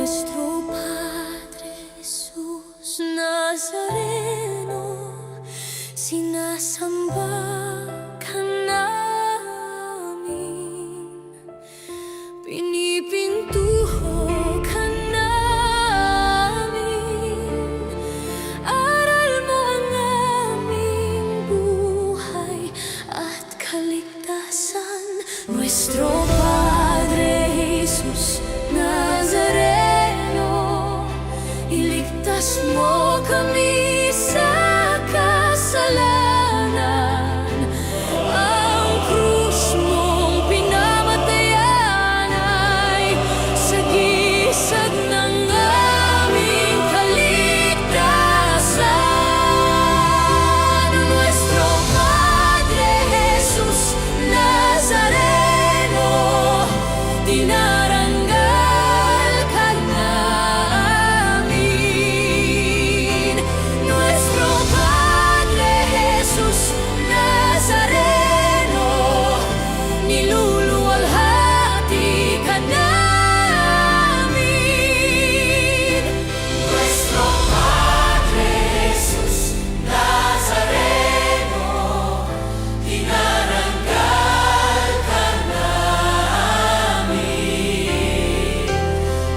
Nuestro Padre Jesús Nazareno, sinasamba ka namin, pinipintuho ka namin, aral mo ang aming buhay at kaligtasan. Nuestro Padre Jesus Nazareno, iligtas mo kami sa kasalanan. Ang krus mong pinamatayan ay sagisag ng aming kaligtasan. Nuestro Padre Jesus Nazareno, dinaranggal ka namin. Nuestro Padre Jesus Nazareno, niluluwalhati ka namin. Nuestro Padre Jesus Nazareno, dinaranggal ka namin.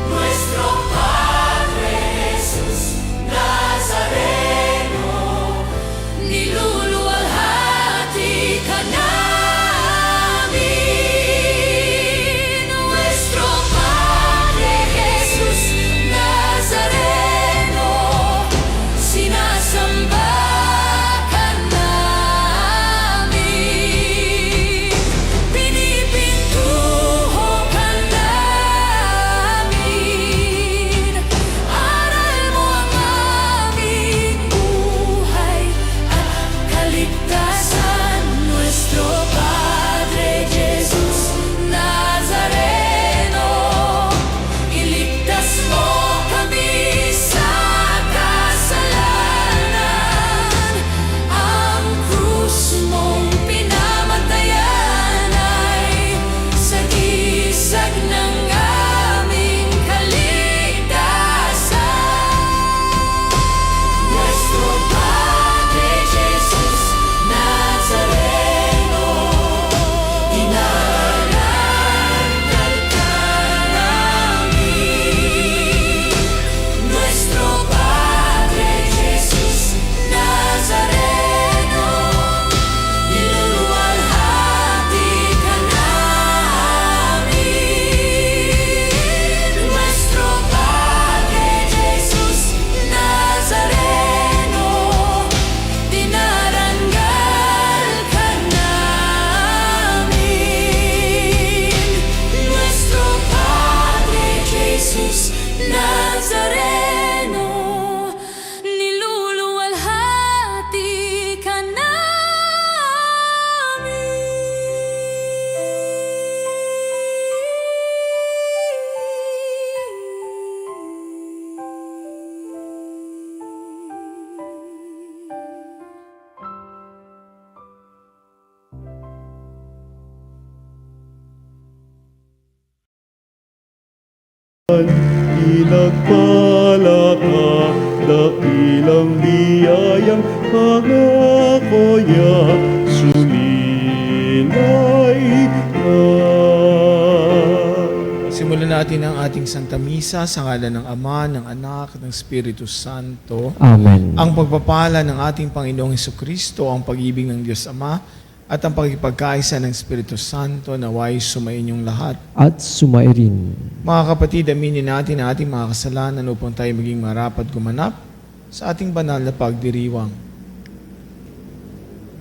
Nuestro Padre Jesus Nazareno, niluluwalhati ka namin. Nuestro Padre Jesus Nazareno, sinasamba ka namin, pinipintuho ka namin, aral mo ang aming buhay at kaligtasan. Nuestro Padre Jesus Nazareno, iligtas mo kami sa kasalanan. Ang krus mong pinamatayan ay sagisag ng aming kaligtasan. Nuestro Padre Jesus Nazareno, dinaranggal ka namin. Nuestro Padre Jesus Nazareno, niluluwalhati ka namin. Nuestro Padre Jesus Nazareno, dinaranggal ka namin. Nuestro Padre Jesus Nazareno, niluluwalhati ka Pinagpala ka, dakilang biyayang pangako niya, suminay ka. Simulan natin ang ating Santa Misa sa ngalan ng Ama, ng Anak, at ng Espiritu Santo. Amen. Ang pagpapala ng ating Panginoong Hesukristo, ang pag-ibig ng Diyos Ama, at ang pagkipagkaisa ng Espiritu Santo naway sumainyong lahat. At sumairin. Mga kapatid, aminin natin ang ating mga kasalanan upang tayo maging marapat gumanap sa ating banal na pagdiriwang.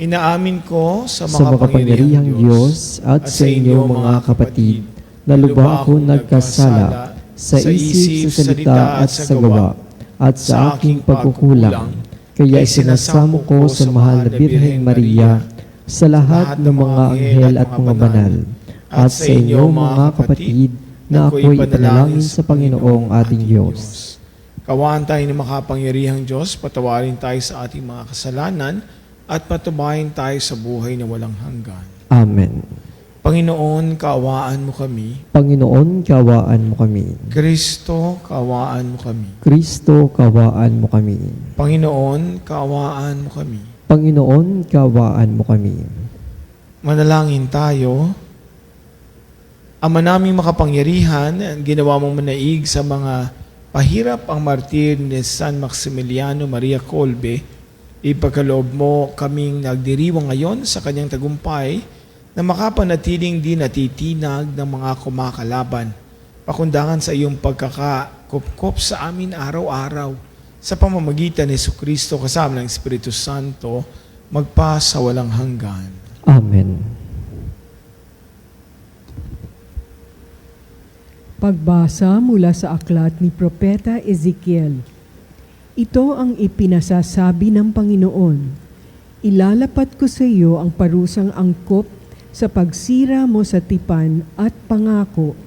Inaamin ko sa Sa makapangyarihang Diyos at sa inyo mga kapatid, na lubha ako nagkasala sa isip, sa salita at sa gawa, at sa aking pagkukulang. Kaya isinasamo ko sa mahal na Birheng Maria, sa lahat ng mga anghel at mga banal, at sa inyo mga kapatid, na ako'y ipanalangin sa Panginoong ating Diyos. Kawaan tayo ng makapangyarihang Diyos, patawarin tayo sa ating mga kasalanan, at patubayin tayo sa buhay na walang hanggan. Amen. Panginoon, kaawaan mo kami. Panginoon, kaawaan mo kami. Kristo, kaawaan mo kami. Kristo, kaawaan mo kami. Panginoon, kaawaan mo kami. Panginoon, kaawaan mo kami. Manalangin tayo. Ama naming makapangyarihan, ginawa mong manaig sa mga pahirap ang martir ni San Maximiliano Maria Kolbe. Ipagkaloob mo kaming nagdiriwang ngayon sa kanyang tagumpay na makapanatiling di natitinag ng mga kumakalaban. Pakundangan sa iyong pagkakakupkop sa amin araw-araw sa pamamagitan ni Jesucristo kasama ng Espiritu Santo magpa sa walang hanggan. Amen. Pagbasa mula sa aklat ni Propeta Ezekiel. Ito ang ipinasasabi ng Panginoon. Ilalapat ko sa iyo ang parusang angkop sa pagsira mo sa tipan at pangako.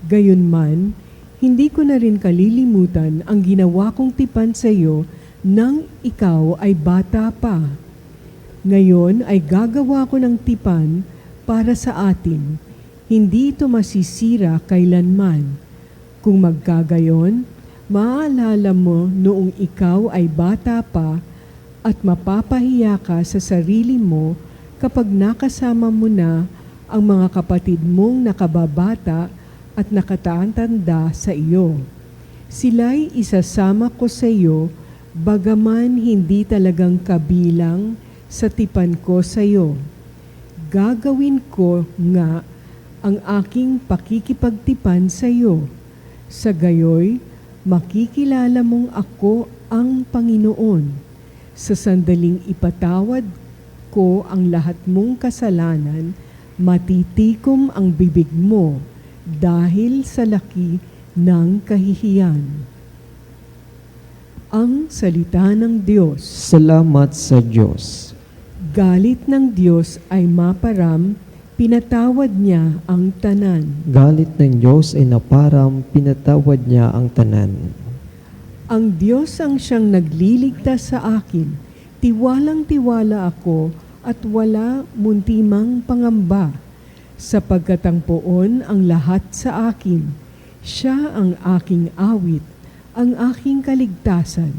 Gayunman, hindi ko na rin kalilimutan ang ginawa kong tipan sa iyo nang ikaw ay bata pa. Ngayon ay gagawa ko ng tipan para sa atin. Hindi ito masisira kailanman. Kung magkagayon, maalala mo noong ikaw ay bata pa at mapapahiya ka sa sarili mo kapag nakasama mo na ang mga kapatid mong nakababata at nakataantanda sa iyo. Sila'y isasama ko sa iyo, bagaman hindi talagang kabilang sa tipan ko sa iyo. Gagawin ko nga ang aking pakikipagtipan sa iyo. Sa gayoy, makikilala mong ako ang Panginoon. Sa sandaling ipatawad ko ang lahat mong kasalanan, matitikom ang bibig mo dahil sa laki ng kahihiyan. Ang salita ng Diyos. Salamat sa Diyos. Galit ng Diyos ay maparam, pinatawad niya ang tanan. Galit ng Diyos ay naparam, pinatawad niya ang tanan. Ang Diyos ang siyang nagliligtas sa akin. Tiwalang-tiwala ako at wala muntimang pangamba. Sapagkat ang poon ang lahat sa akin. Siya ang aking awit, ang aking kaligtasan.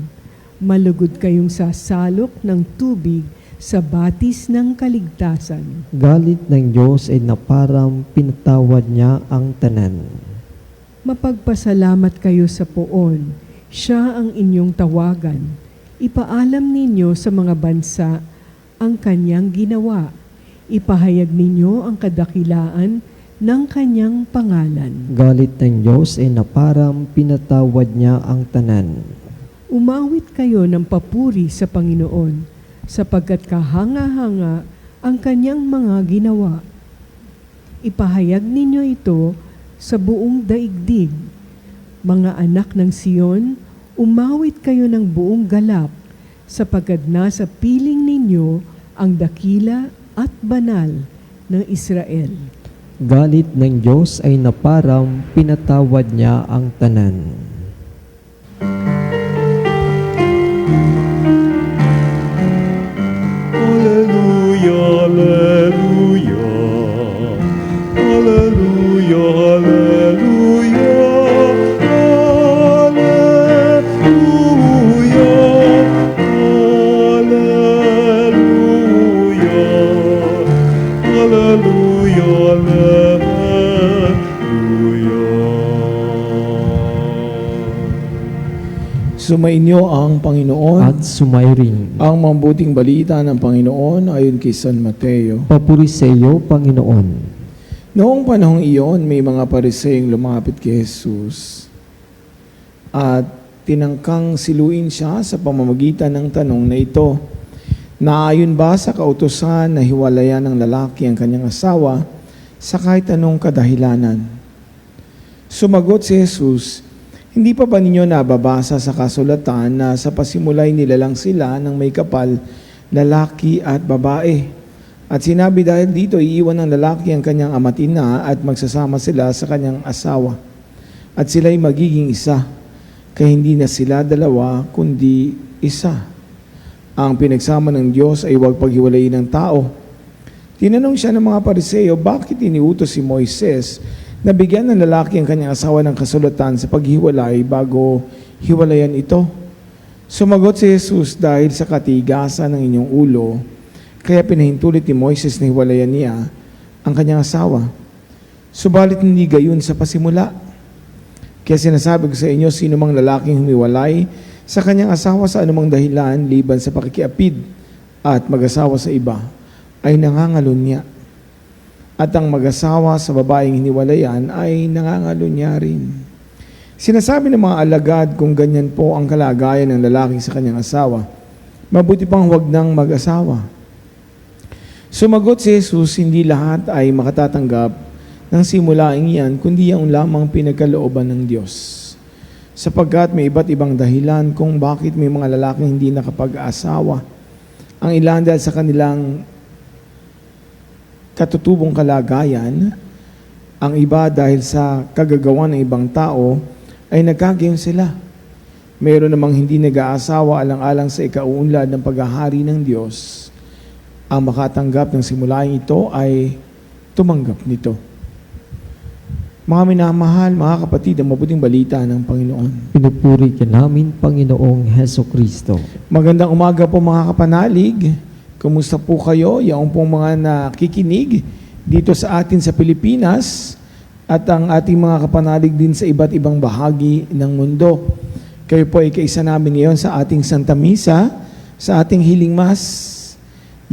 Malugod kayong sasalok ng tubig sa batis ng kaligtasan. Galit ng Diyos ay naparam, pinatawad niya ang tanan. Mapagpasalamat kayo sa poon. Siya ang inyong tawagan. Ipaalam ninyo sa mga bansa ang kanyang ginawa. Ipahayag ninyo ang kadakilaan ng kanyang pangalan. Galit ng Diyos ay naparam, pinatawad niya ang tanan. Umawit kayo ng papuri sa Panginoon, sapagkat kahanga-hanga ang kanyang mga ginawa. Ipahayag ninyo ito sa buong daigdig. Mga anak ng Siyon, umawit kayo ng buong galak, sapagkat nasa piling ninyo ang dakila at banal ng Israel. Galit ng Diyos ay naparam, pinatawad niya ang tanan. Hallelujah, hallelujah. Hallelujah, hallelujah. Sumainyo ang Panginoon At sumairing. ang mabuting balita ng Panginoon ayon kay San Mateo. Papuri sa iyo, Panginoon. Noong panahong iyon, may mga Pariseyong lumapit kay Jesus at tinangkang siluin siya sa pamamagitan ng tanong na ito. Naayon ba sa kautusan na hiwalayan ng lalaki ang kanyang asawa sa kahit anong kadahilanan? Sumagot si Jesus, hindi pa ba ninyo nababasa sa kasulatan na sa pasimulay nilalang sila ng may kapal, lalaki at babae? At sinabi dahil dito, iiwan ng lalaki ang kanyang ama't ina at magsasama sila sa kanyang asawa. At sila'y magiging isa, kaya hindi na sila dalawa, kundi isa. Ang pinagsama ng Diyos ay huwag paghiwalayin ng tao. Tinanong siya ng mga Pariseo, bakit iniutos si Moises na bigyan ng lalaki ang kanyang asawa ng kasulatan sa paghiwalay bago hiwalayan ito? Sumagot si Jesus, dahil sa katigasan ng inyong ulo, kaya pinahintulit ni Moises na hiwalayan niya ang kanyang asawa. Subalit hindi gayon sa pasimula. Kaya sinasabi ko sa inyo, sino mang lalaking humiwalay sa kanyang asawa sa anumang dahilan, liban sa pakikiapid at mag-asawa sa iba, ay nangangalunya. At ang mag-asawa sa babaeng hiniwalayan ay nangangalunya rin. Sinasabi ng mga alagad, kung ganyan po ang kalagayan ng lalaki sa kanyang asawa, mabuti pang huwag nang mag-asawa. Sumagot si Jesus, hindi lahat ay makatatanggap ng simulaing yan, kundi yung lamang pinagkalooban ng Diyos. Sapagkat may iba't ibang dahilan kung bakit may mga lalaking hindi nakapag-asawa. Ang ilan dahil sa kanilang katutubong kalagayan, ang iba dahil sa kagagawan ng ibang tao, ay nagkagayon sila. Mayroon namang hindi nag-aasawa alang-alang sa ikauunlad ng paghahari ng Diyos. Ang makatanggap ng simulaing ito ay tumanggap nito. Mga minamahal, mga kapatid, ang mabuting balita ng Panginoon. Pinupuri ka namin, Panginoong Heso Kristo. Magandang umaga po mga kapanalig. Kumusta po kayo? Yung pong mga nakikinig dito sa atin sa Pilipinas at ang ating mga kapanalig din sa iba't ibang bahagi ng mundo. Kayo po ay kaisa namin ngayon sa ating Santa Misa, sa ating Healing Mass.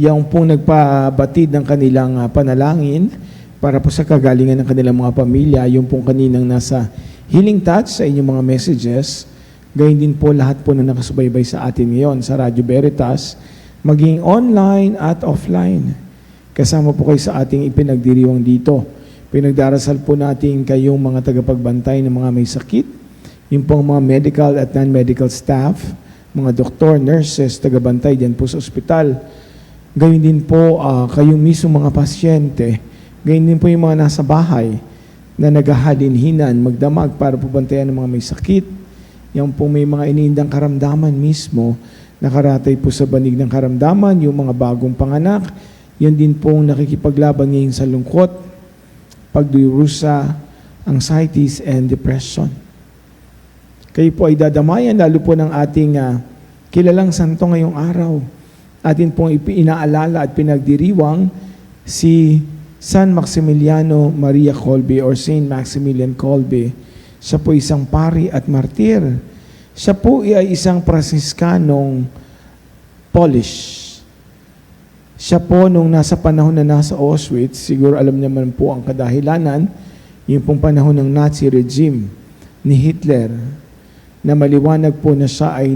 Yung pong nagpabatid ng kanilang panalangin para po sa kagalingan ng kanilang mga pamilya, yung pong kaninang nasa Healing Touch sa inyong mga messages. Gayun din po lahat po na nakasubaybay sa atin ngayon sa Radyo Veritas, maging online at offline. Kasama po kayo sa ating ipinagdiriwang dito. Pinagdarasal po natin kayong mga tagapagbantay ng mga may sakit, yung pong mga medical at non-medical staff, mga doktor, nurses, tagabantay dyan po sa ospital. Gayun din po kayong mismo mga pasyente. Gayun din po yung mga nasa bahay na naghahalinhinan, magdamag para po bantayan ng mga may sakit. Yung po may mga iniindang karamdaman mismo, nakaratay po sa banig ng karamdaman, yung mga bagong panganak, yan din pong nakikipaglaban ngayon sa lungkot, pagdurusa, anxieties, and depression. Kayo po ay dadamayan, lalo po ng ating kilalang santo ngayong araw. Atin pong inaalala at pinagdiriwang si San Maximiliano Maria Kolbe or Saint Maximilian Kolbe. Siya po isang pari at martir. Siya po ay isang Pransiskanong Polish. Siya po nung nasa panahon na nasa Auschwitz, siguro alam naman po ang kadahilanan, yung pong panahon ng Nazi regime ni Hitler, na maliwanag po na siya ay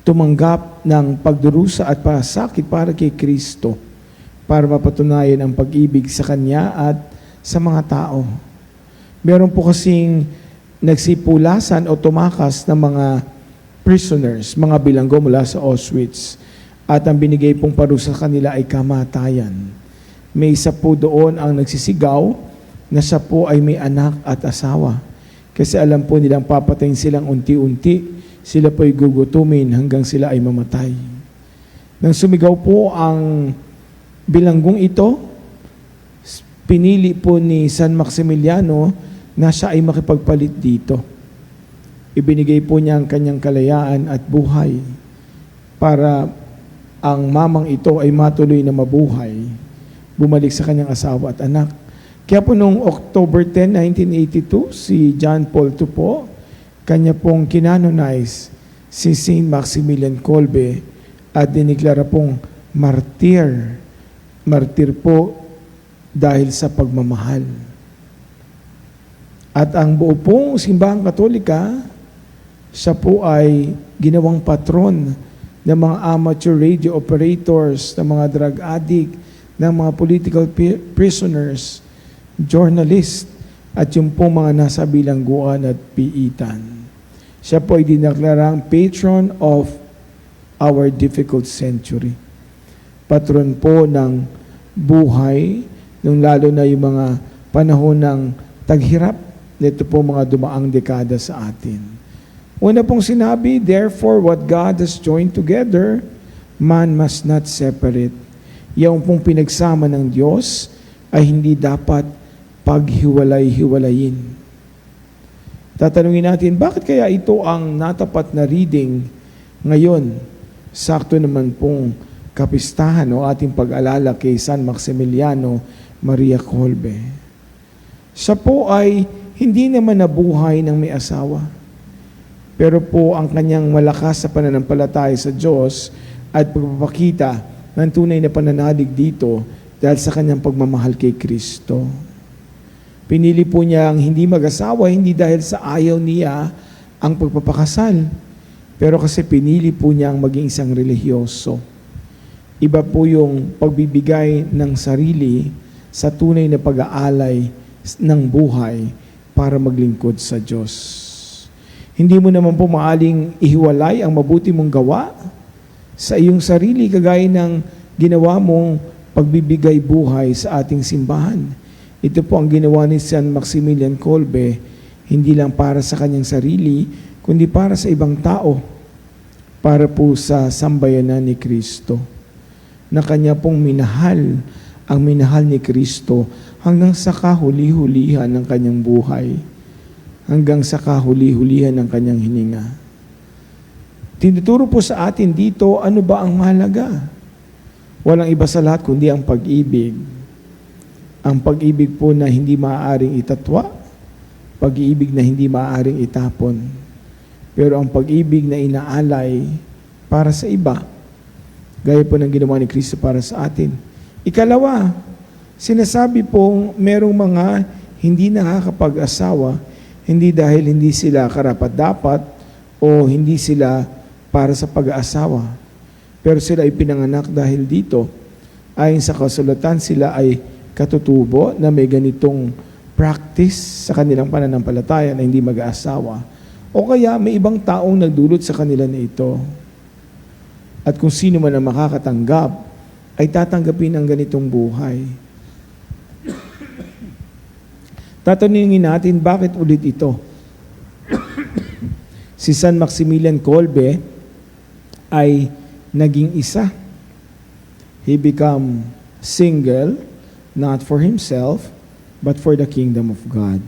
tumanggap ng pagdurusa at pasakit para kay Kristo, para mapatunayan ang pag-ibig sa Kanya at sa mga tao. Meron po kasing nagsipulasan o tumakas ng mga prisoners, mga bilanggo mula sa Auschwitz. At ang binigay pong parusa sa kanila ay kamatayan. May isa po doon ang nagsisigaw na siya po ay may anak at asawa. Kasi alam po nilang papatayin silang unti-unti. Sila po ay gugutumin hanggang sila ay mamatay. Nang sumigaw po ang bilanggong ito, pinili po ni San Maximiliano na siya ay makipagpalit dito. Ibinigay po niya ang kanyang kalayaan at buhay para ang mamang ito ay matuloy na mabuhay, bumalik sa kanyang asawa at anak. Kaya po noong October 10, 1982, si John Paul II po, kanya pong kinanonize si Saint Maximilian Kolbe at diniklara pong martir. Martir po dahil sa pagmamahal. At ang buo pong simbahang Katolika, siya po ay ginawang patron ng mga amateur radio operators, ng mga drug addict, ng mga political prisoners, journalists, at yung po mga nasa bilangguan at piitan. Siya po ay dinaklarang patron of our difficult century. Patron po ng buhay, nung lalo na yung mga panahon ng taghirap, nito po mga dumaang dekada sa atin. Una pong sinabi, therefore what God has joined together, man must not separate. Yung pong pinagsama ng Diyos ay hindi dapat paghiwalay-hiwalayin. Tatanungin natin, bakit kaya ito ang natapat na reading ngayon? Sakto naman pong kapistahan o ating pag-alala kay San Maximiliano Maria Kolbe. Siya po ay hindi naman nabuhay ng may asawa. Pero po ang kanyang malakas sa pananampalataya sa Diyos at pagpapakita ng tunay na pananalig dito dahil sa kanyang pagmamahal kay Kristo. Pinili po niya ang hindi mag-asawa, hindi dahil sa ayaw niya ang pagpapakasal, pero kasi pinili po niya ang maging isang relihiyoso. Iba po yung pagbibigay ng sarili sa tunay na pag-aalay ng buhay para maglingkod sa Diyos. Hindi mo naman po maaling ihiwalay ang mabuti mong gawa sa iyong sarili kagaya ng ginawa mong pagbibigay buhay sa ating simbahan. Ito po ang ginawa ni San Maximilian Kolbe, hindi lang para sa kanyang sarili, kundi para sa ibang tao, para po sa sambayanan ni Kristo, na kanya pong minahal, ang minahal ni Kristo hanggang sa kahuli-hulihan ng kanyang buhay, hanggang sa kahuli-hulihan ng kanyang hininga. Tinuturo po sa atin dito, ano ba ang mahalaga? Walang iba sa lahat kundi ang pag-ibig. Ang pag-ibig po na hindi maaaring itatwa, pag-ibig na hindi maaaring itapon. Pero ang pag-ibig na inaalay para sa iba, gaya po ng ginawa ni Kristo para sa atin. Ikalawa, sinasabi pong merong mga hindi nakakapag-asawa, hindi dahil hindi sila karapat-dapat o hindi sila para sa pag-aasawa. Pero sila ay pinanganak dahil dito. Ayon sa kasulatan, sila ay katutubo na may ganitong practice sa kanilang pananampalataya na hindi mag-aasawa. O kaya may ibang taong nagdulot sa kanila na ito. At kung sino man ang makakatanggap, ay tatanggapin ang ganitong buhay. Tatanungin natin, bakit ulit ito? Si San Maximilian Kolbe ay naging isa. He became single, not for himself, but for the kingdom of God.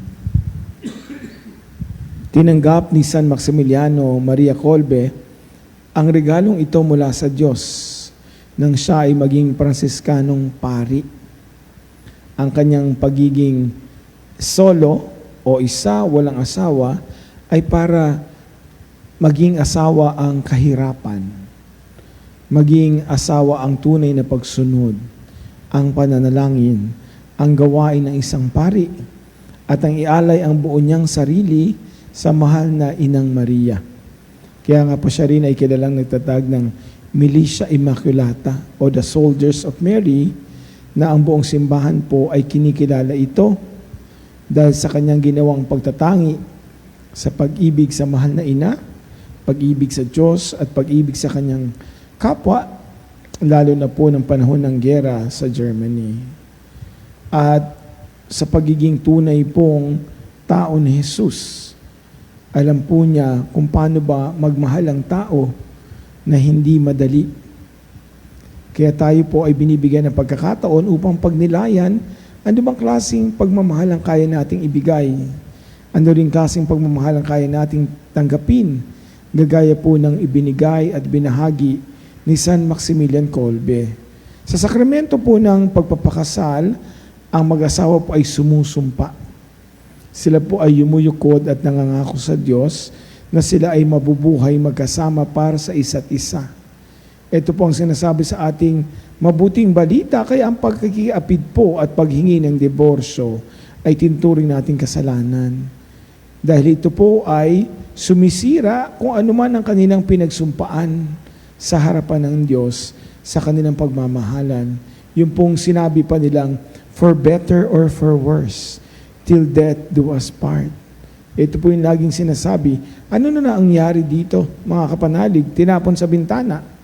Tinanggap ni San Maximiliano Maria Kolbe ang regalong ito mula sa Diyos nang siya ay maging Pransiskanong pari. Ang kanyang pagiging solo o isa, walang asawa, ay para maging asawa ang kahirapan, maging asawa ang tunay na pagsunod, ang pananalangin, ang gawain ng isang pari, at ang ialay ang buo niyang sarili sa mahal na Inang Maria. Kaya nga po siya rin ay kilalang nagtatag ng Militia Immaculata o the Soldiers of Mary, na ang buong simbahan po ay kinikilala ito dahil sa kanyang ginawang pagtatangi sa pag-ibig sa mahal na ina, pag-ibig sa Diyos at pag-ibig sa kanyang kapwa, lalo na po ng panahon ng giyera sa Germany. At sa pagiging tunay pong tao ni Jesus, alam po niya kung paano ba magmahal ang tao na hindi madali. Kaya tayo po ay binibigyan ng pagkakataon upang pagnilayan ano bang klaseng pagmamahal ang kaya nating ibigay. Ano rin klaseng pagmamahal ang kaya nating tanggapin, gagaya po ng ibinigay at binahagi ni San Maximilian Kolbe. Sa sakramento po ng pagpapakasal, ang mag-asawa po ay sumusumpa. Sila po ay yumuyukod at nangangako sa Diyos na sila ay mabubuhay magkasama para sa isa't isa. Ito po ang sinasabi sa ating mabuting balita, kaya ang pagkikiapid po at paghingi ng diborsyo ay tinuturing nating kasalanan. Dahil ito po ay sumisira kung ano man ang kanilang pinagsumpaan sa harapan ng Diyos sa kanilang pagmamahalan. Yung pong sinabi pa nilang, for better or for worse, till death do us part. Ito po yung laging sinasabi. Ano na nangyari dito, mga kapanalig? Tinapon sa bintana.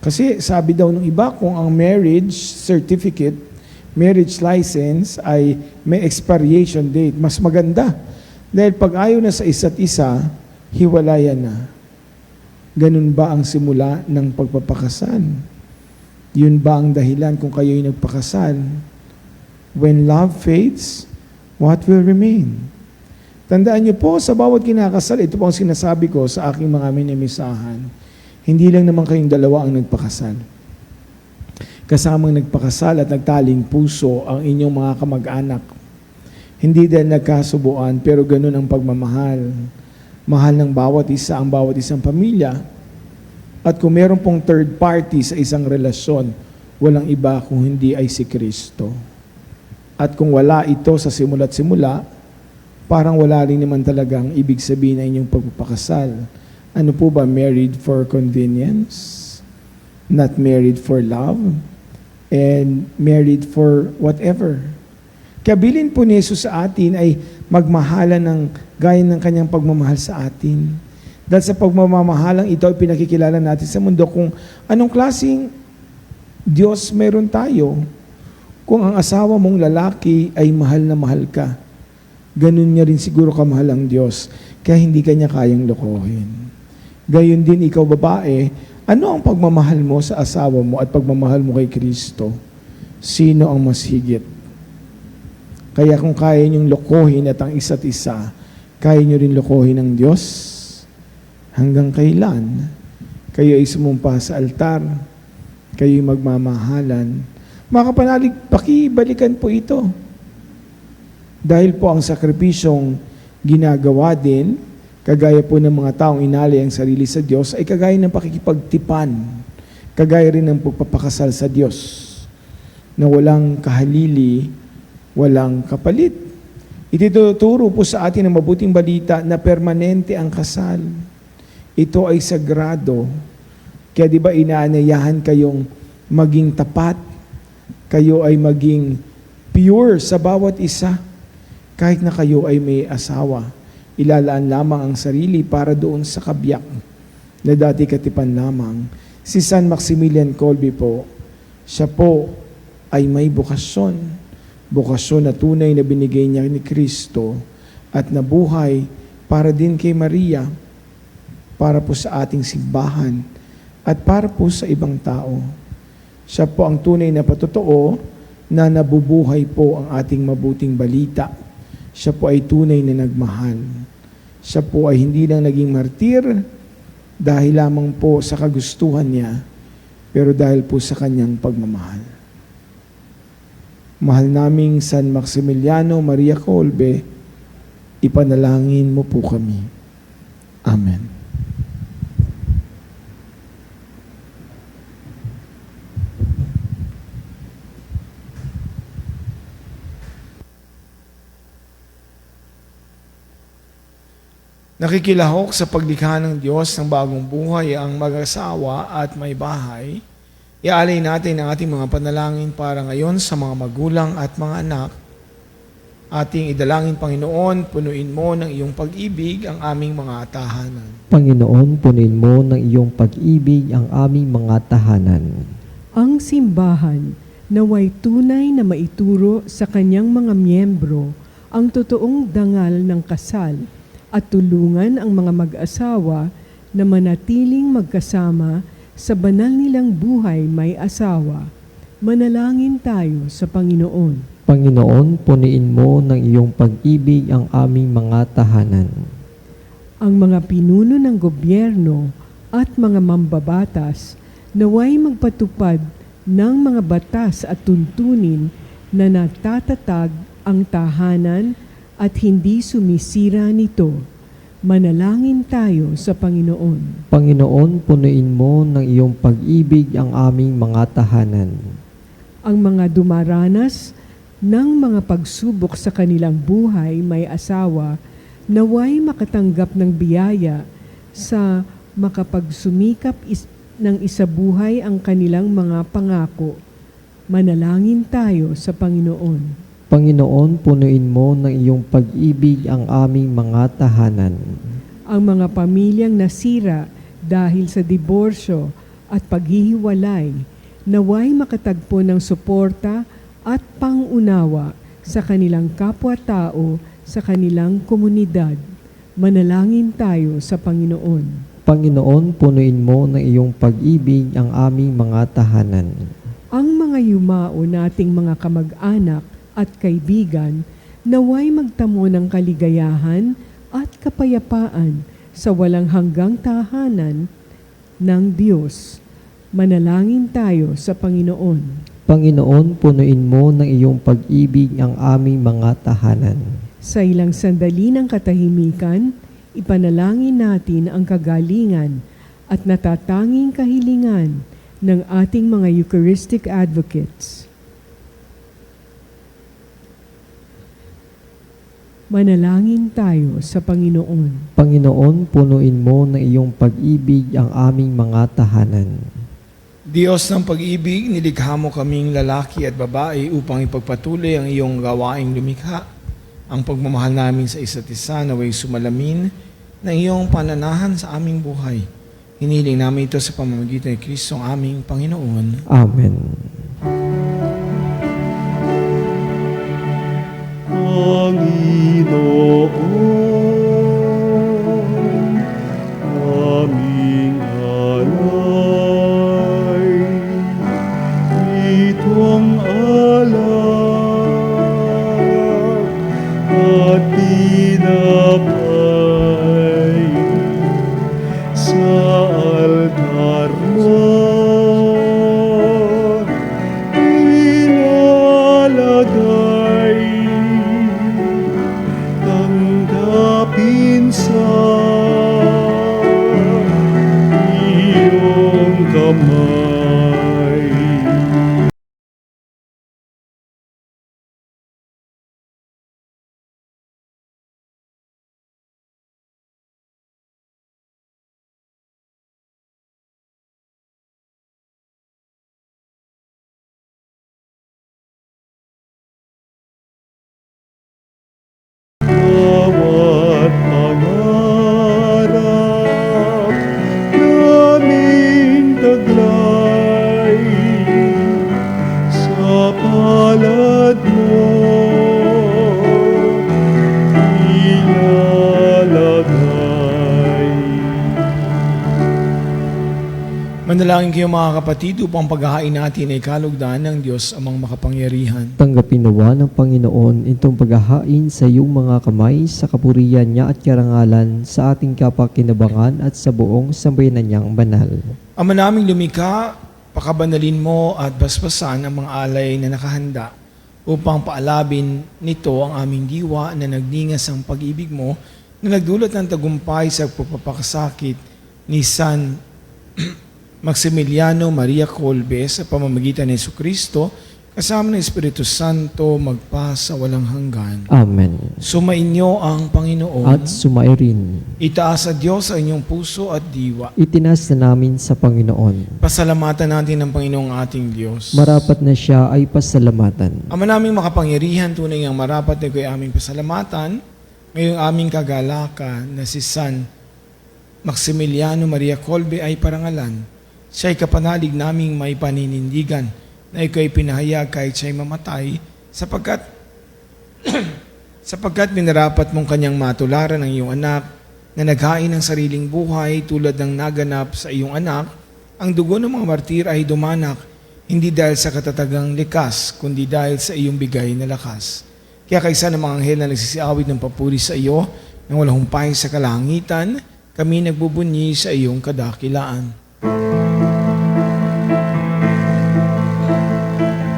Kasi sabi daw ng iba, kung ang marriage certificate, marriage license ay may expiration date, mas maganda. Dahil pag ayaw na sa isa't isa, hiwalayan na. Ganun ba ang simula ng pagpapakasal? Yun ba ang dahilan kung kayo'y nagpakasal? When love fades, what will remain? Tandaan niyo po, sa bawat kinakasal, ito po ang sinasabi ko sa aking mga minimisahan. Hindi lang naman kayong dalawa ang nagpakasal. Kasamang nagpakasal at nagtaling puso ang inyong mga kamag-anak. Hindi dahil nagkasubuan, pero ganun ang pagmamahal. Mahal ng bawat isa ang bawat isang pamilya. At kung meron pong third party sa isang relasyon, walang iba kung hindi ay si Kristo. At kung wala ito sa simula't simula, parang wala rin naman talagang ibig sabihin na inyong pagpapakasal. Ano po ba? Married for convenience? Not married for love? And married for whatever? Kabilin po ni Jesus sa atin ay magmahalan ng gaya ng kanyang pagmamahal sa atin. Dahil sa pagmamahalang ito ay pinakikilala natin sa mundo kung anong klaseng Diyos meron tayo. Kung ang asawa mong lalaki ay mahal na mahal ka, ganun niya rin siguro kamahal ang Diyos, kaya hindi kanya kayang lokohin. Gayon din ikaw babae, ano ang pagmamahal mo sa asawa mo at pagmamahal mo kay Kristo? Sino ang mas higit? Kaya kung kaya niyong lokohin at ang isa't isa, kaya niyo rin lokohin ang Diyos? Hanggang kailan? Kayo ay sumumpa sa altar, kayo ay magmamahalan. Mga kapanalig, pakibalikan po ito. Dahil po ang sakripisyong ginagawa din, kagaya po ng mga taong inalay ang sarili sa Diyos, ay kagaya ng pakikipagtipan, kagaya rin ng pagpapakasal sa Diyos, na walang kahalili, walang kapalit. Ituturo po sa atin ang mabuting balita na permanente ang kasal. Ito ay sagrado. Kaya di ba inaanayahan kayong maging tapat, kayo ay maging pure sa bawat isa, kahit na kayo ay may asawa. Ilalaan lamang ang sarili para doon sa kabiyak na dati katipan lamang. Si San Maximilian Kolbe po, siya po ay may bukasyon. Bukasyon na tunay na binigay niya ni Kristo at nabuhay para din kay Maria, para po sa ating simbahan at para po sa ibang tao. Siya po ang tunay na patotoo na nabubuhay po ang ating mabuting balita. Siya po ay tunay na nagmahal. Siya po ay hindi lang naging martir dahil lamang po sa kagustuhan niya, pero dahil po sa kanyang pagmamahal. Mahal naming San Maximiliano Maria Kolbe, ipanalangin mo po kami. Amen. Nakikilahok sa paglikha ng Diyos ng bagong buhay ang mag-asawa at may bahay. Ialay natin ang ating mga panalangin para ngayon sa mga magulang at mga anak. Ating idalangin, Panginoon, punuin mo ng iyong pag-ibig ang aming mga tahanan. Panginoon, punuin mo ng iyong pag-ibig ang aming mga tahanan. Ang simbahan naway tunay na maituro sa kanyang mga miyembro ang totoong dangal ng kasal at tulungan ang mga mag-asawa na manatiling magkasama sa banal nilang buhay may asawa. Manalangin tayo sa Panginoon. Panginoon, punuin mo ng iyong pag-ibig ang aming mga tahanan. Ang mga pinuno ng gobyerno at mga mambabatas naway magpatupad ng mga batas at tuntunin na natatatag ang tahanan at hindi sumisira nito. Manalangin tayo sa Panginoon. Panginoon, punuin mo ng iyong pag-ibig ang aming mga tahanan. Ang mga dumaranas ng mga pagsubok sa kanilang buhay may asawa, naway makatanggap ng biyaya sa makapagsumikap ng isabuhay ang kanilang mga pangako. Manalangin tayo sa Panginoon. Panginoon, punuin mo ng iyong pag-ibig ang aming mga tahanan. Ang mga pamilyang nasira dahil sa diborsyo at paghihiwalay, naway makatagpo ng suporta at pangunawa sa kanilang kapwa-tao sa kanilang komunidad. Manalangin tayo sa Panginoon. Panginoon, punuin mo ng iyong pag-ibig ang aming mga tahanan. ang mga yumao nating mga kamag-anak at kaibigan naway magtamo ng kaligayahan at kapayapaan sa walang hanggang tahanan ng Diyos. Manalangin tayo sa Panginoon. Panginoon, punuin mo ng iyong pag-ibig ang aming mga tahanan. Sa ilang sandali ng katahimikan, ipanalangin natin ang kagalingan at natatanging kahilingan ng ating mga Eucharistic advocates. Manalangin tayo sa Panginoon. Panginoon, punuin mo ng iyong pag-ibig ang aming mga tahanan. Diyos ng pag-ibig, nilikha mo kaming lalaki at babae upang ipagpatuloy ang iyong gawaing lumikha. Ang pagmamahal namin sa isa't isa naway sumalamin ng iyong pananahan sa aming buhay. Hinihiling namin ito sa pamamagitan ni Kristo ang aming Panginoon. Amen. Panginoon, aming alay, itong alak at tinapay sa altar mo ilalagay. Tanggapin sa iyong kamay. Bawat pangarap naming taglay sa palad mo ilalagay. Manalangin kayo mga kapatid upang paghahain natin ay kalugdan ng Diyos amang makapangyarihan. Tanggapin nawa ng Panginoon itong paghahain sa iyong mga kamay sa kapurihan niya at karangalan sa ating kapakinabangan at sa buong sambayanan niyang banal. Ama naming lumikha, pakabanalin mo at basbasan ang mga alay na nakahanda upang paalabin nito ang aming diwa na nagningas ang pag-ibig mo na nagdulot ng tagumpay sa pagpapakasakit ni San Maximiliano Maria Kolbe sa pamamagitan ni Jesucristo kasama ng Espiritu Santo magpa sa walang hanggan. Amen. Sumainyo ang Panginoon. At sumairin. Itaas sa Diyos ang inyong puso at diwa. Itinas na namin sa Panginoon. Pasalamatan natin ang Panginoong ating Diyos. Marapat na siya ay pasalamatan. Ama naming makapangyarihan, tunay ang marapat na iko'y aming pasalamatan. Ngayong aming kagalakan na si San Maximiliano Maria Kolbe ay parangalan. Siya'y kapanalig naming may paninindigan na iko'y pinahayag kahit siya'y mamatay sapagkat minarapat mong kanyang matularan ang iyong anak na naghain ng sariling buhay tulad ng naganap sa iyong anak. Ang dugo ng mga martir ay dumanak hindi dahil sa katatagang likas kundi dahil sa iyong bigay na lakas. Kaya kaysa ng mga anghel na nagsisiawit ng papuri sa iyo nang walang humpay sa kalangitan, kami nagbubunyi sa iyong kadakilaan.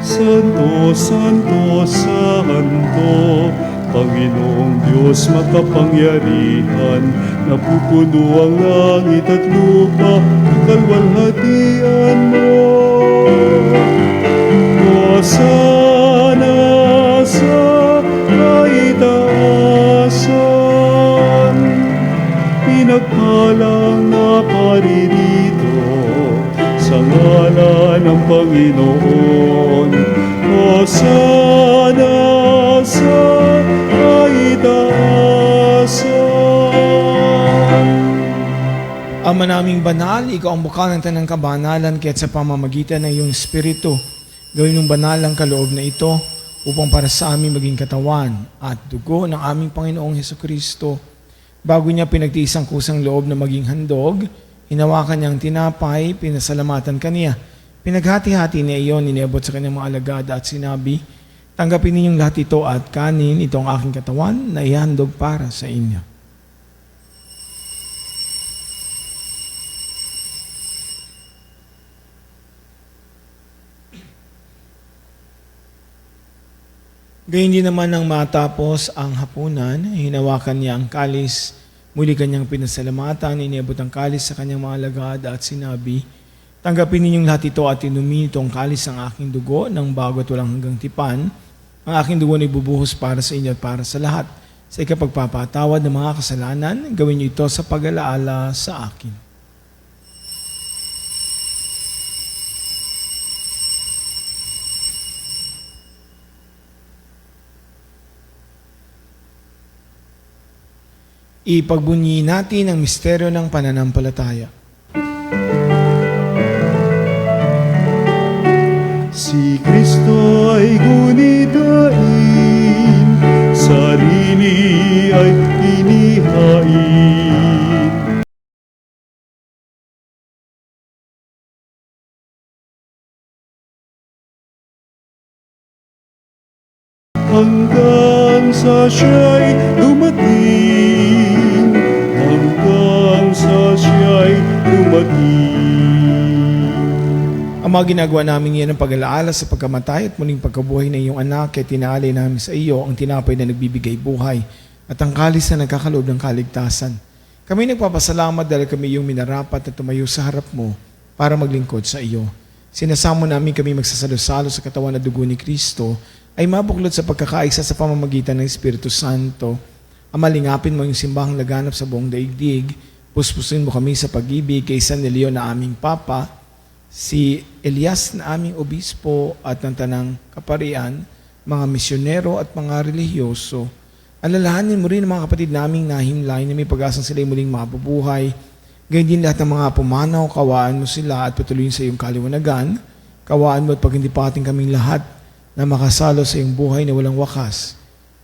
Santo, Santo, Santo, Panginoong Diyos makapangyarihan, napupuno ang langit at lupa, kalwalhatian mo. Hosana sa kaitaasan, pinagpalang na paririto sa ngalan ng Panginoon. Hosana sa kaitaasan. Ama naming banal, ikaw ang bukal ng tanang kabanalan kaya't sa pamamagitan ng iyong Espiritu, gawin mong banal ang kaloob na ito upang para sa amin maging katawan at dugo ng aming Panginoong Hesukristo. Bago niya pinagtiis ang kusang loob na maging handog, hinawakan niyang tinapay, pinasalamatan kaniya. Pinaghati-hati niya iyon, inebot sa kanyang mga alagad at sinabi, tanggapin ninyong lahat ito at kanin, ito ang aking katawan na ihandog para sa inyo. Gayun din naman nang matapos ang hapunan, hinawakan niya ang kalis, muli kanyang pinasalamatan, inebot ang kalis sa kanyang mga alagad at sinabi, tanggapin ninyong lahat ito at inumin itong kalis ng aking dugo ng bago at walang hanggang tipan. Ang aking dugo na ibubuhos para sa inyo at para sa lahat. Sa ikapagpapatawad ng mga kasalanan, gawin niyo ito sa pag-alaala sa akin. Ipagbunyi natin ang misteryo ng pananampalataya. Si Kristo ay gunitain, sarili ay inihain. Hanggang sa siya'y dumating, hanggang sa siya'y dumating. Ang mga ginagawa namin yan ang pag-alaala sa pagkamatay at muling pagkabuhay ng iyong anak, kaya tinaalay namin sa iyo ang tinapay na nagbibigay buhay at ang kalis na nagkakaloob ng kaligtasan. Kami nagpapasalamat dahil kami iyong minarapat at tumayo sa harap mo para maglingkod sa iyo. Sinasamo namin kami magsasalo-salo sa katawan at dugo ni Kristo ay mabuklod sa pagkakaisa sa pamamagitan ng Espiritu Santo. Amalingapin mo yung simbahang laganap sa buong daigdig. Puspusin mo kami sa pag-ibig kay San Elio na aming Papa, si Elias na aming Obispo at ng Tanang Kaparian, mga misyonero at mga relihiyoso. Alalahanin mo rin ang mga kapatid naming nahimlay na may pag-asang sila'y muling mabubuhay. Gayun din lahat ng mga pumanaw, kawaan mo sila at patuloyin sa iyong kaliwanagan. Kawaan mo at pagindipating kaming lahat na makasalo sa iyong buhay na walang wakas.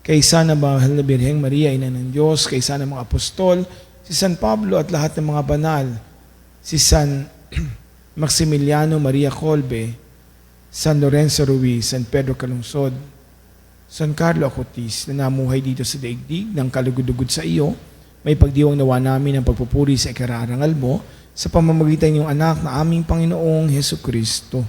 Kaysa na mahal na Birheng Maria, Ina ng Diyos, kaysa ng mga apostol, si San Pablo at lahat ng mga banal, si San Maximiliano Maria Colbe, San Lorenzo Ruiz, San Pedro Calungsod, San Carlo Acutis na namuhay dito sa daigdig ng kalugod-ugod sa iyo, may pagdiwang nawa namin ang pagpupuri sa ikararangal mo sa pamamagitan ng iyong anak na aming Panginoong Hesukristo.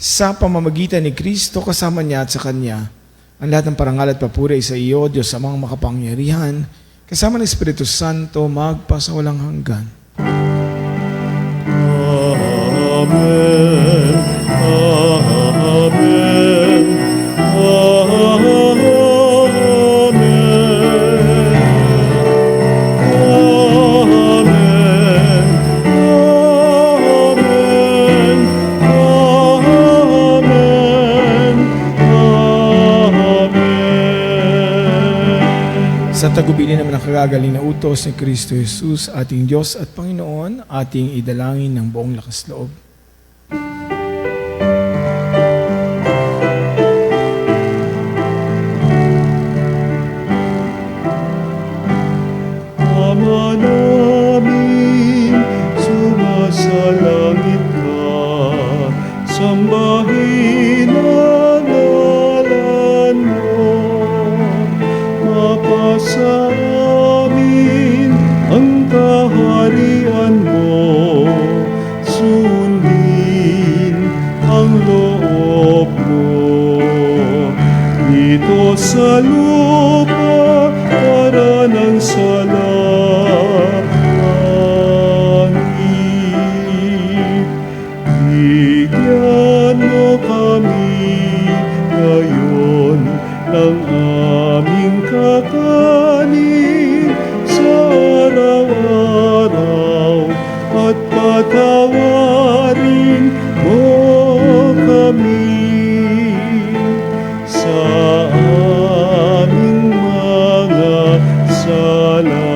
Sa pamamagitan ni Kristo kasama niya at sa Kanya, ang lahat ng parangal at papuri sa iyo, Diyos amang makapangyarihan, kasama ng Espiritu Santo, magpasawalang hanggan. Amen. Amen. Amen. Sa tagubilin naman ang kagagaling na utos ni Kristo Jesus, ating Diyos at Panginoon, ating idalangin ng buong lakas loob. Ama namin, sumasalangit ka, sambahin ang ngalan mo. Mapasa amin ang kaharian mo, sundin ang loob mo. Dito sa lupa para ng salangit. Bigyan mo kami ngayon ng aming kakanin sa araw-araw at patawarin mo kami sa aming mga sala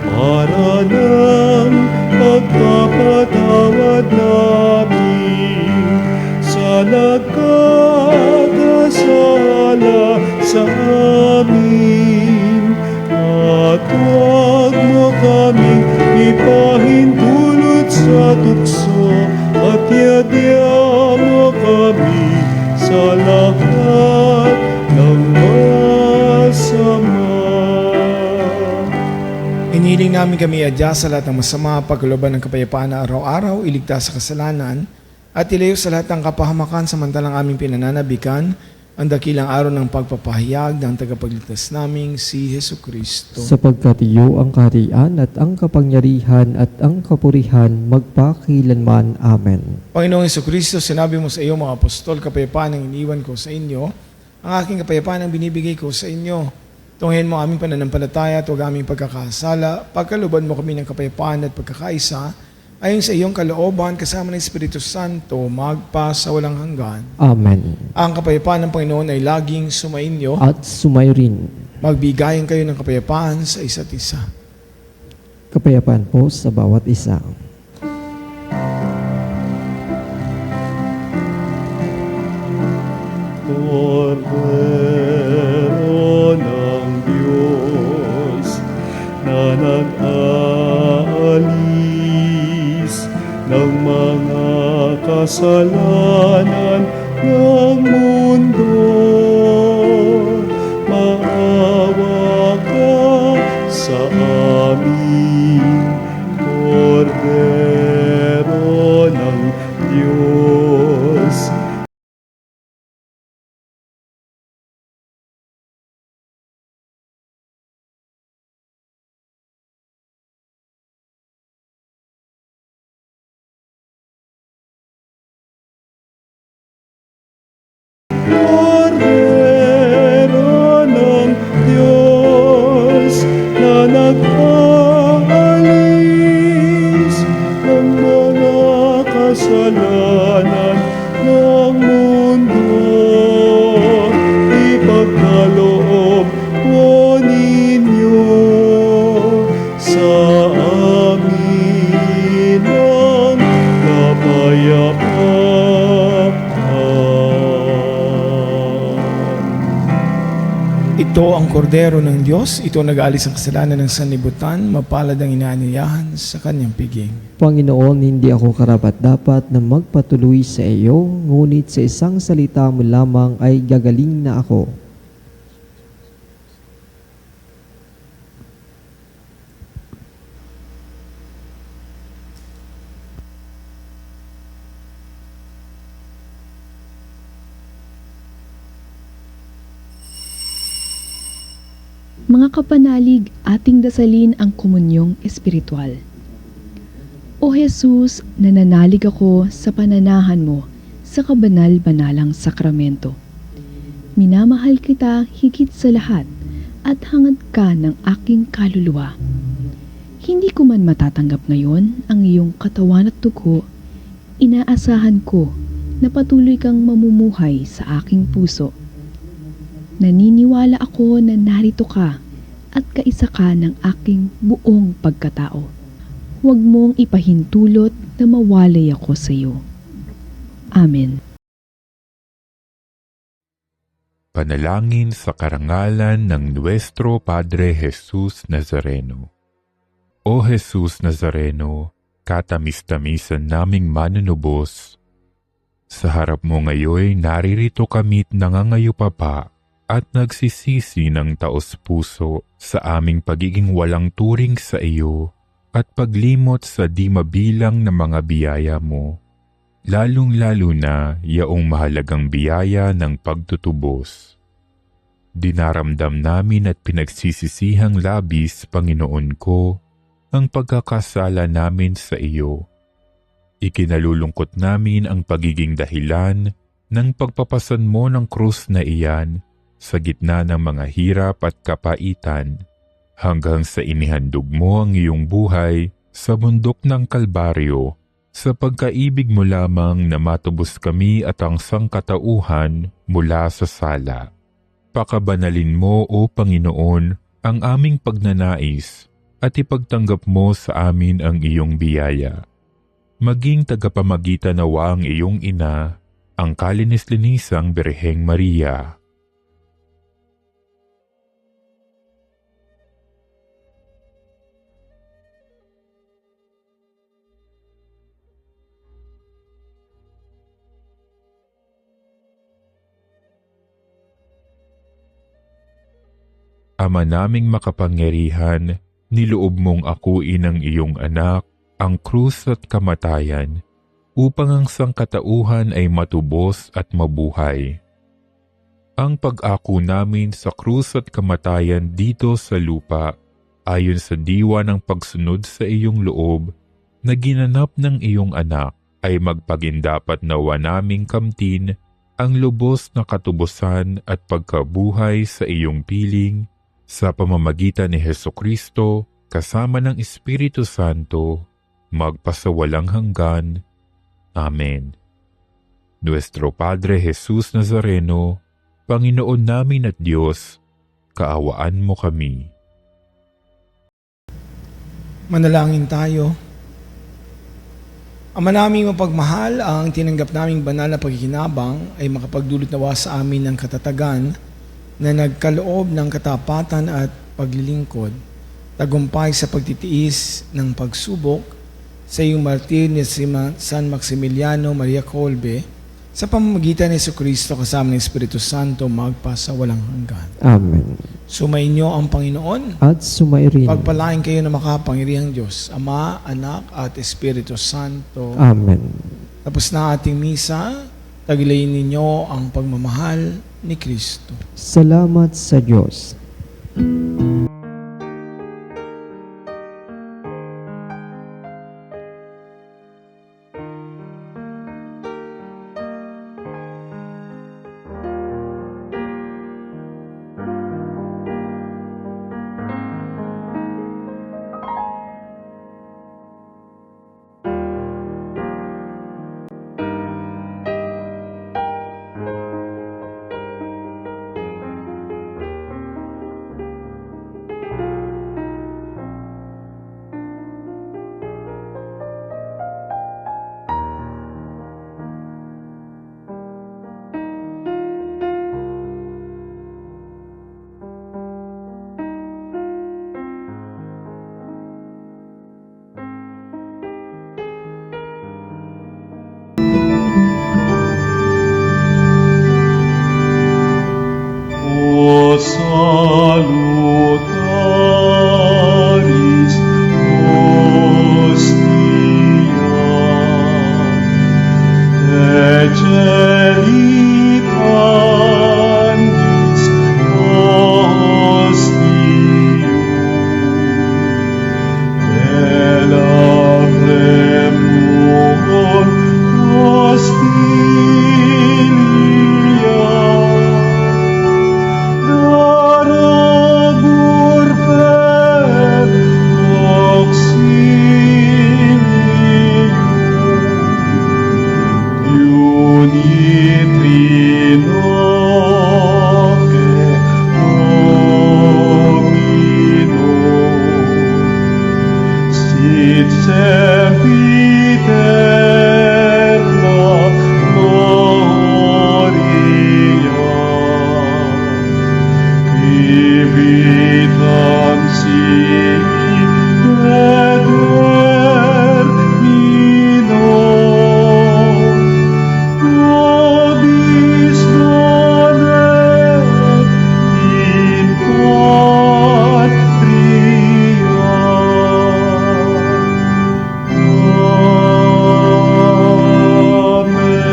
para ng pagpapatawad namin sa nagkakasala sa amin, at huwag mo kaming ipahintulot sa tukso tiyadya mo kami sa lahat ng masama. Hiniling namin kami adya sa lahat ng masama, pagkalooban ng kapayapaan na araw-araw, iligtas sa kasalanan, at ilayo sa lahat ng kapahamakan samantalang aming pinananabikan ang dakilang araw ng pagpapahayag ng tagapagligtas naming si Hesu Kristo. Sapagkat iyo ang kaharian at ang kapangyarihan at ang kapurihan magpakilanman. Amen. Panginoong Hesu Kristo, sinabi mo sa iyo mga apostol, kapayapaan ang iniwan ko sa inyo, ang aking kapayapaan ang binibigay ko sa inyo. Tunghayin mo aming pananampalataya at huwag aming pagkakasala, pagkalooban mo kami ng kapayapaan at pagkakaisa, ayon sa iyong kalooban kasama ng Espiritu Santo, magpa sa walang hanggan. Amen. Ang kapayapaan ng Panginoon ay laging sumainyo. At sumayo rin. Magbigayan kayo ng kapayapaan sa isa't isa. Kapayapaan po sa bawat isa. Kordero ng Diyos na nag-aalis ng mga kasalanan ng mundo, maawa ka sa amin, Kordero ng Diyos. Kordero ng Diyos na nag-aalis ng mga kasalanan ng mundo, ipagkaloob mo ninyo sa amin ang kapayapaan. Ito ang kordero ng Diyos, ito nag-aalis ang kasalanan ng sanlibutan, mapalad ang inaanyayahan sa kanyang piging. Panginoon, hindi ako karapat-dapat na magpatuloy sa iyo, ngunit sa isang salita mo lamang ay gagaling na ako. Mga kapanalig, ating dasalin ang komunyong espiritual. O Jesus, nananalig ako sa pananahan mo sa kabanal-banalang sakramento. Minamahal kita higit sa lahat at hangad ka ng aking kaluluwa. Hindi ko man matatanggap ngayon ang iyong katawan at dugo, inaasahan ko na patuloy kang mamumuhay sa aking puso. Naniniwala ako na narito ka at kaisa ka ng aking buong pagkatao. Huwag mong ipahintulot na mawalay ako sa iyo. Amen. Panalangin sa karangalan ng Nuestro Padre Jesus Nazareno. O Jesus Nazareno, katamis-tamisan naming manunubos, sa harap mo ngayon naririto kami't nangangayupapa at nagsisisi ng taos-puso sa aming pagiging walang turing sa iyo at paglimot sa di mabilang na mga biyaya mo, lalong-lalo na yaong mahalagang biyaya ng pagtutubos. Dinaramdam namin at pinagsisisihang labis, Panginoon ko, ang pagkakasala namin sa iyo. Ikinalulungkot namin ang pagiging dahilan ng pagpapasan mo ng krus na iyan sa gitna ng mga hirap at kapaitan, hanggang sa inihandog mo ang iyong buhay sa bundok ng Kalbaryo, sa pagkaibig mo lamang na matubos kami at ang sangkatauhan mula sa sala. Pakabanalin mo, O Panginoon, ang aming pagnanais at ipagtanggap mo sa amin ang iyong biyaya. Maging tagapamagitan nawa ang iyong ina, ang kalinis-linisang Birheng Maria. Ama naming makapangyarihan, niloob mong akuin ang iyong anak, ang krus at kamatayan, upang ang sangkatauhan ay matubos at mabuhay. Ang pag-ako namin sa krus at kamatayan dito sa lupa, ayon sa diwa ng pagsunod sa iyong loob, na ginanap ng iyong anak, ay magpagindapat nawa naming kamtin ang lubos na katubusan at pagkabuhay sa iyong piling sa pamamagitan ni Hesukristo kasama ng Espiritu Santo, magpasawalang hanggan. Amen. Nuestro Padre Jesus Nazareno, Panginoon namin at Diyos, kaawaan mo kami. Manalangin tayo. Ama naming mapagmahal, ang tinanggap naming banal na pagkikinabang ay makapagdulot nawa sa amin ng katatagan na nagkaloob ng katapatan at paglilingkod, tagumpay sa pagtitiis ng pagsubok sa iyong martir ni San Maximiliano Maria Kolbe, sa pamamagitan ni Jesucristo kasama ng Espiritu Santo magpasa walang hanggan. Amen. Sumainyo ang Panginoon. At sumairin. Pagpalain kayo ng makapangyarihang Diyos, Ama, Anak, at Espiritu Santo. Amen. Tapos na ating misa, tagilayin ninyo ang pagmamahal ni Kristo. Salamat sa Diyos. O salutaris hostia, ecelitandis hostium, elabremur hostilia, darabur per auxilium, unitrinoque Domino, sit sempiterna gloria, vitam sic et termino, nobis donet in patria. Amen.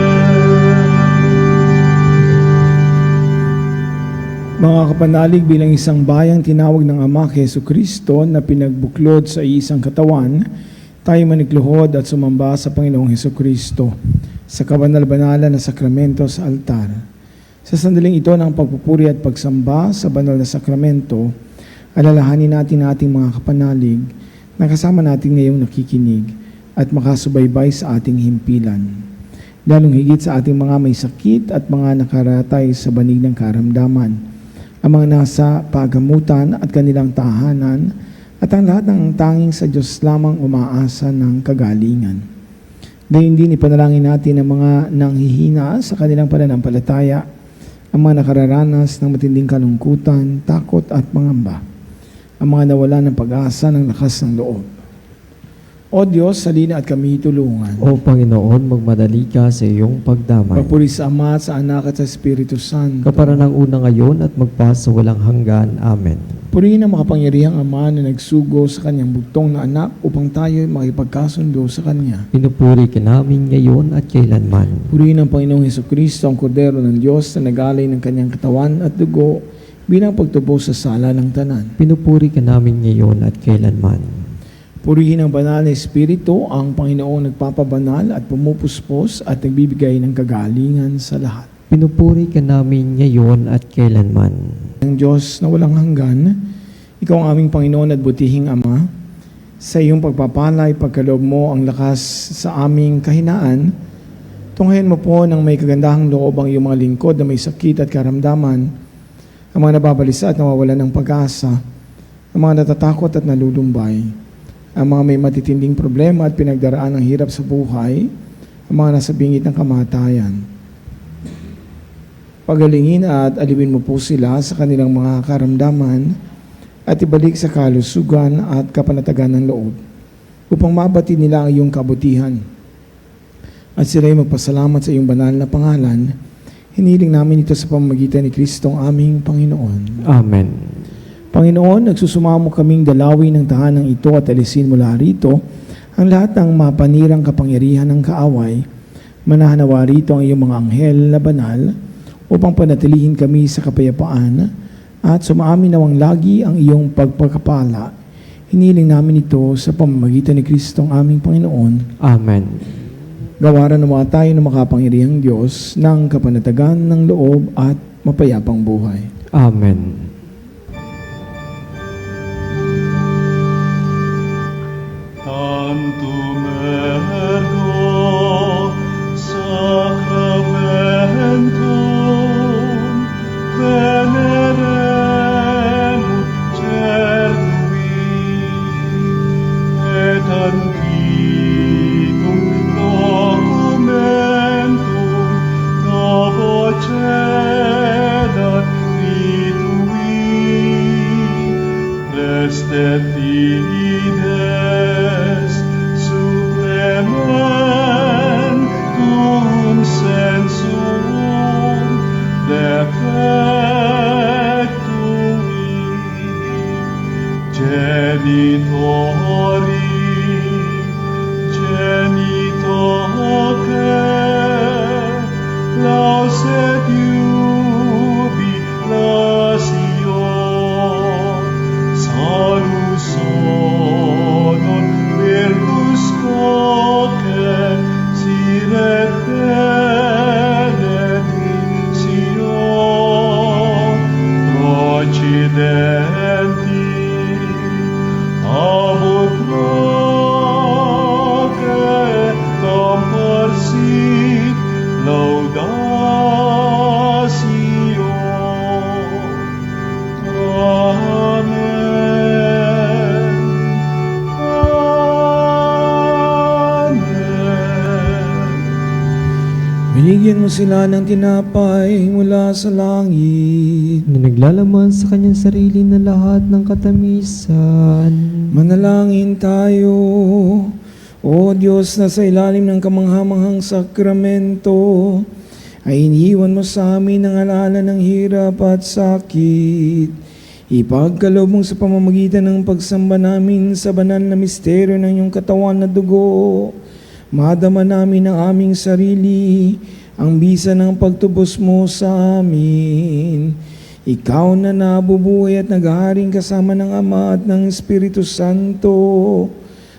Mga kapanalig, bilang isang bayang tinawag ng Ama kay Jesucristo na pinagbuklod sa isang katawan, tayo manikluhod at sumamba sa Panginoong Jesucristo sa kabanal-banalan na sakramento sa altar. Sa sandaling ito ng pagpupuri at pagsamba sa banal na sakramento, alalahanin natin ating mga kapanalig na kasama natin ngayong nakikinig at makasubaybay sa ating himpilan. Lalong higit sa ating mga may sakit at mga nakaratay sa banig ng karamdaman, ang mga nasa pagamutan at kanilang tahanan, at ang lahat ng tanging sa Diyos lamang umaasa ng kagalingan. Gayun din ipanalangin natin ang mga nanghihina sa kanilang pananampalataya, ang mga nakararanas ng matinding kalungkutan, takot at pangamba, ang mga nawala ng pag-asa ng lakas ng loob. O Diyos, salina at kami tulungan. O Panginoon, magmadali ka sa iyong pagdamay. Papuri sa Ama, sa Anak at sa Espiritu Santo. Kapara ng una ngayon at magpasa walang hanggan. Amen. Purihin ang makapangyarihang Ama na nagsugo sa kanyang bugtong na anak upang tayo makipagkasundo sa Kanya. Pinupuri ka namin ngayon at kailanman. Purihin ang Panginoong Hesukristo, ang Kordero ng Diyos na nagalay ng kanyang katawan at dugo bilang pagtubos sa sala ng tanan. Pinupuri ka namin ngayon at kailanman. Purihin ang banal na Espiritu, ang Panginoong nagpapabanal at pumupuspos at nagbibigay ng kagalingan sa lahat. Pinupuri ka namin ngayon at kailanman. Ang Diyos na walang hanggan, Ikaw ang aming Panginoon at butihing Ama, sa iyong pagpapalay, pagkaloob mo ang lakas sa aming kahinaan, tunghayan mo po ng may kagandahang loob ang iyong mga lingkod na may sakit at karamdaman, ang mga nababalisa at nawawalan ng pag-asa, ang mga natatakot at nalulumbay, ang mga may matitinding problema at pinagdaraan ng hirap sa buhay, ang mga nasa bingit ng kamatayan. Pagalingin at aliwin mo po sila sa kanilang mga karamdaman at ibalik sa kalusugan at kapanatagan ng loob upang mabati nila ang iyong kabutihan. At sila ay magpasalamat sa iyong banal na pangalan. Hiniling namin ito sa pamamagitan ni Kristong aming Panginoon. Amen. Panginoon, nagsusumamo kaming dalawin ng tahanang ito at alisin mula rito ang lahat ng mapanirang kapangyarihan ng kaaway. Manahanawa rito ang iyong mga anghel na banal upang panatilihin kami sa kapayapaan at sumaamin nawang lagi ang iyong pagpagkapala. Hiniling namin ito sa pamamagitan ni Kristong aming Panginoon. Amen. Gawaran nawa tayo ng makapangyarihang Diyos ng kapanatagan ng loob at mapayapang buhay. Amen. Tantum ergo sacramentum veneremur cernui et antiquum documentum novocedat ritui restet fides supplementum sensum defectui genitori genitoque lauset jubilatio salus honor virtus coque sine benedictio procidenti abut proque comparsit laudatio. Amen. Binigyan mo sila ng tinapay mula sa langit. Na naglalaman sa kanyang sarili na lahat ng katamisan. Manalangin tayo. O Diyos na sa ilalim ng kamanghamanghang sakramento, ay iniwan mo sa amin ang alaala ng hirap at sakit. Ipagkaloob mo sa pamamagitan ng pagsamba namin sa banal na misteryo ng iyong katawan na dugo. Madama namin ang aming sarili, ang bisa ng pagtubos mo sa amin. Ikaw na nabubuhay at naghaharing kasama ng Ama at ng Espiritu Santo,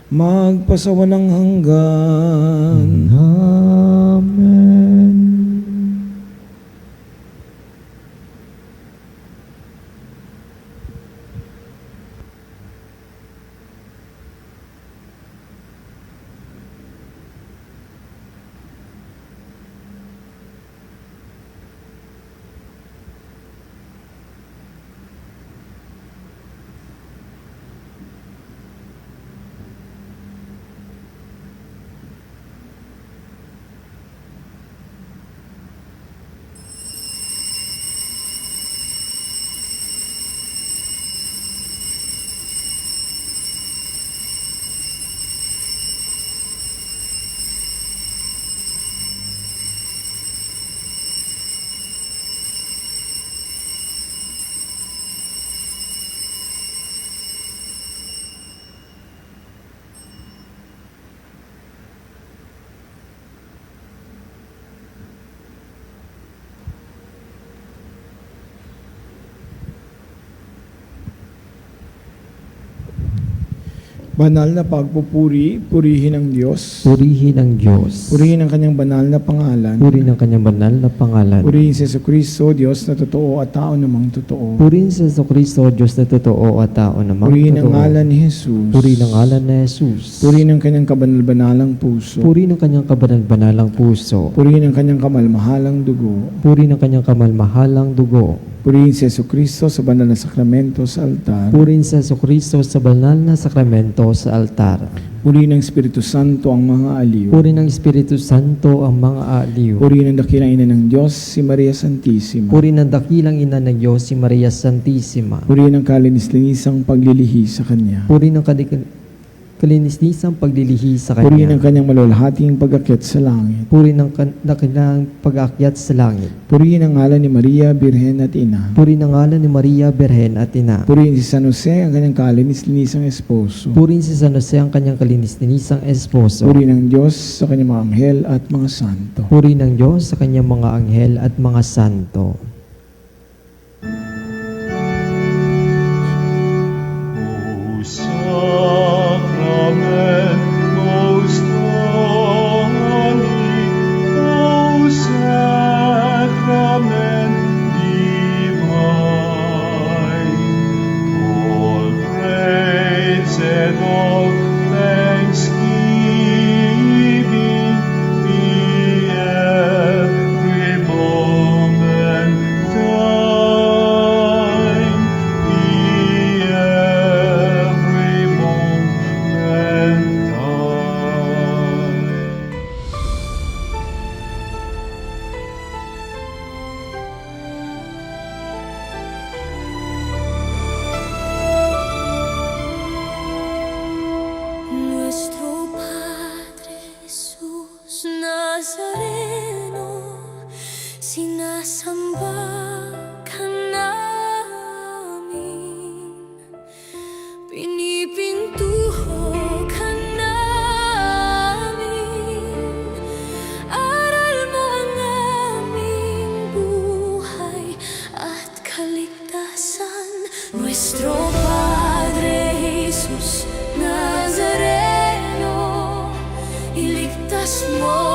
magpasawalang hanggan. Amen. Banal na pagpupuri, purihin ang Diyos. Purihin ang Diyos. Purihin ang kanyang banal na pangalan. Purihin ang kanyang banal na pangalan. Purihin si Jesucristo, Diyos na totoo at tao namang totoo. Purihin sa Kristo, Diyos na totoo at tao namang Purihin ang totoo. ngalan ni Jesus. Purihin ang ngalan ni Jesus. Purihin ang kanyang kabanal-banalang puso. Purihin ang kanyang kabanal-banalang puso. Purihin ang kanyang kamalmahalang dugo. Purihin ang kanyang kamalmahalang dugo. Purihin si Jesucristo sa banal na sakramento sa altar. Purihin sa Kristo sa banal na sakramento sa altar. Purihin ng Espiritu Santo ang mga aliw. Purihin ng Espiritu Santo ang mga aliw. Purihin ang dakilang ina ng Diyos, si Maria Santissima. Purihin ang dakilang ina ng Diyos, si Maria Santissima. Purihin ang kalinis-linisang paglilihi sa Kanya. Purihin ang kalinis-lisang paglilihi sa Purihin ang Kanya. kanyang malulhating pag-akyat sa langit. Purihin ang dakilang pag-aakyat sa langit. Purihin ang ngalan ni Maria, Birhen at Ina. Purihin ang ngalan ni Maria, Birhen at Ina. Purihin si San Jose, ang kanyang kalinis-linisang esposo. Purihin si San Jose ang kanyang kalinis-linisang esposo. Purihin ang Diyos sa kanyang mga anghel at mga santo. Purihin ang Diyos sa kanyang mga anghel at mga santo. O sacrament most holy, O sacrament divine, all praise and all thanksgiving be every moment thine, be every moment thine. Nuestro Padre Jesús Nazareno, sinasamba ka namin, pinipintuho ka namin, aral mo ang aming buhay at kaligtasan. Nuestro Padre Jesus Nazareno, iligtas mo